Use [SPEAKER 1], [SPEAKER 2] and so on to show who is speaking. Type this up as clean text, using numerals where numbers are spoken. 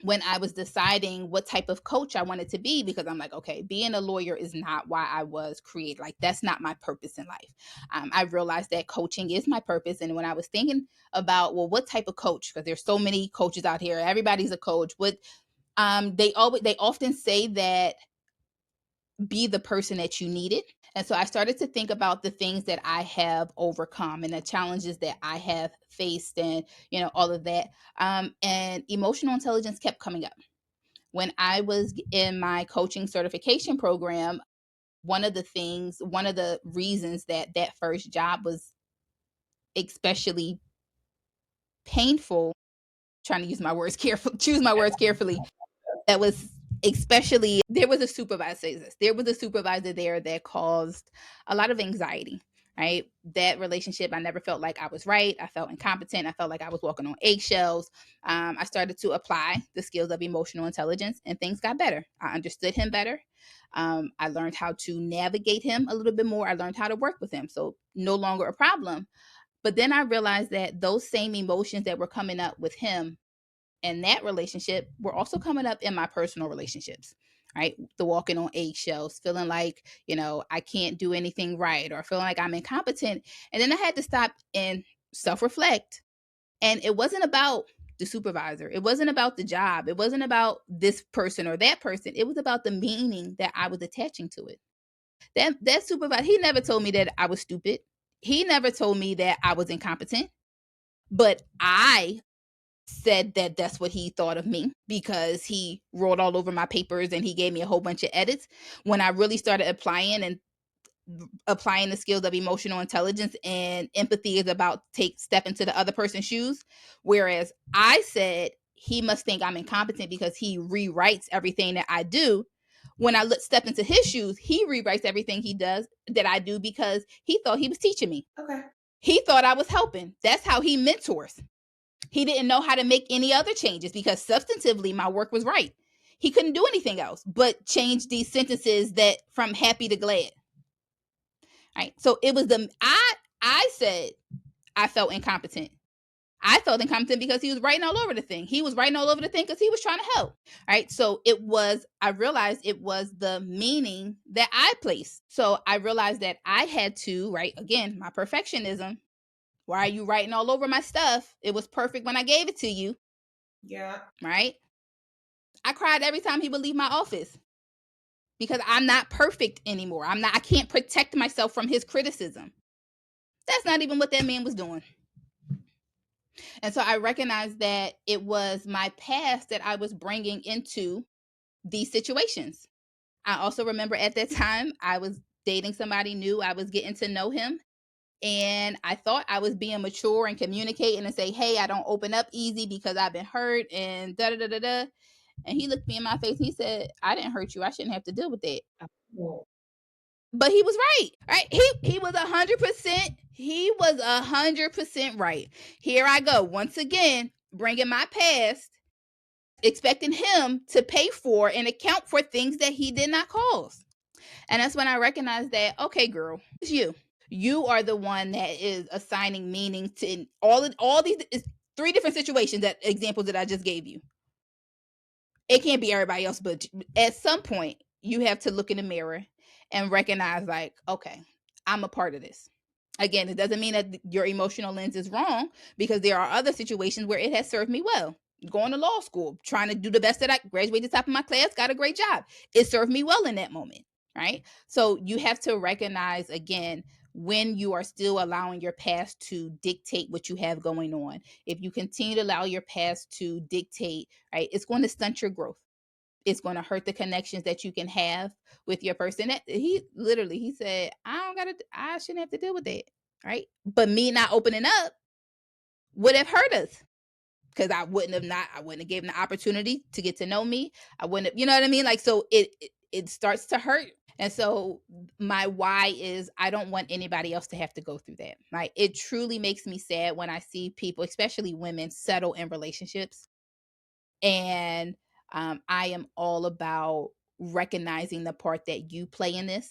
[SPEAKER 1] when I was deciding what type of coach I wanted to be, because I'm like, okay, being a lawyer is not why I was created. Like, that's not my purpose in life. I realized that coaching is my purpose. And when I was thinking about, well, what type of coach, because there's so many coaches out here, everybody's a coach. What they often say that be the person that you needed. And so I started to think about the things that I have overcome and the challenges that I have faced, and all of that. And emotional intelligence kept coming up. When I was in my coaching certification program, one of the reasons that that first job was especially painful, trying to use my words carefully, choose my words carefully, that was especially, there was a supervisor there that caused a lot of anxiety, right? That relationship, I never felt like I was right. I felt incompetent. I felt like I was walking on eggshells. I started to apply the skills of emotional intelligence, and things got better. I understood him better. I learned how to navigate him a little bit more. I learned how to work with him, so no longer a problem. But then I realized that those same emotions that were coming up with him and that relationship were also coming up in my personal relationships, right? The walking on eggshells, feeling like, I can't do anything right, or feeling like I'm incompetent. And then I had to stop and self reflect. And it wasn't about the supervisor, it wasn't about the job, it wasn't about this person or that person. It was about the meaning that I was attaching to it. That supervisor, he never told me that I was stupid. He never told me that I was incompetent. But I said that that's what he thought of me, because he wrote all over my papers and he gave me a whole bunch of edits. When I really started applying the skills of emotional intelligence, and empathy is about take step into the other person's shoes, whereas I said he must think I'm incompetent because he rewrites everything that I do. When I step into his shoes, he rewrites everything he does that I do, because he thought he was teaching me.
[SPEAKER 2] Okay.
[SPEAKER 1] He thought I was helping. That's how he mentors. He didn't know how to make any other changes, because substantively my work was right. He couldn't do anything else but change these sentences that from happy to glad. Right. So it was I said I felt incompetent. I felt incompetent because he was writing all over the thing. He was writing all over the thing because he was trying to help. Right. So I realized it was the meaning that I placed. So I realized that I had to, right, again, my perfectionism. Why are you writing all over my stuff? It was perfect when I gave it to you.
[SPEAKER 2] Yeah.
[SPEAKER 1] Right. I cried every time he would leave my office, because I'm not perfect anymore. I can't protect myself from his criticism. That's not even what that man was doing. And so I recognized that it was my past that I was bringing into these situations. I also remember at that time I was dating somebody new. I was getting to know him, and I thought I was being mature and communicating and say, "Hey, I don't open up easy because I've been hurt," and da da da da da. And he looked me in my face and he said, "I didn't hurt you. I shouldn't have to deal with that."
[SPEAKER 2] Well,
[SPEAKER 1] But he was right. Right? He was 100%. He was 100% right. Here I go once again, bringing my past, expecting him to pay for and account for things that he did not cause. And that's when I recognized that, okay, girl, it's you. You are the one that is assigning meaning to all these three different situations, that examples that I just gave you. It can't be everybody else, but at some point you have to look in the mirror and recognize, like, okay, I'm a part of this. Again, it doesn't mean that your emotional lens is wrong, because there are other situations where it has served me well. Going to law school, trying to do the best that I graduated top of my class, got a great job. It served me well in that moment, right? So you have to recognize, again, when you are still allowing your past to dictate what you have going on. If you continue to allow your past to dictate, right, it's going to stunt your growth. It's going to hurt the connections that you can have with your person. He said, I shouldn't have to deal with that. Right. But me not opening up would have hurt us, because I wouldn't have given the opportunity to get to know me. I wouldn't have, you know what I mean? Like, so it starts to hurt. And so my why is, I don't want anybody else to have to go through that. Right. It truly makes me sad when I see people, especially women, settle in relationships. And I am all about recognizing the part that you play in this.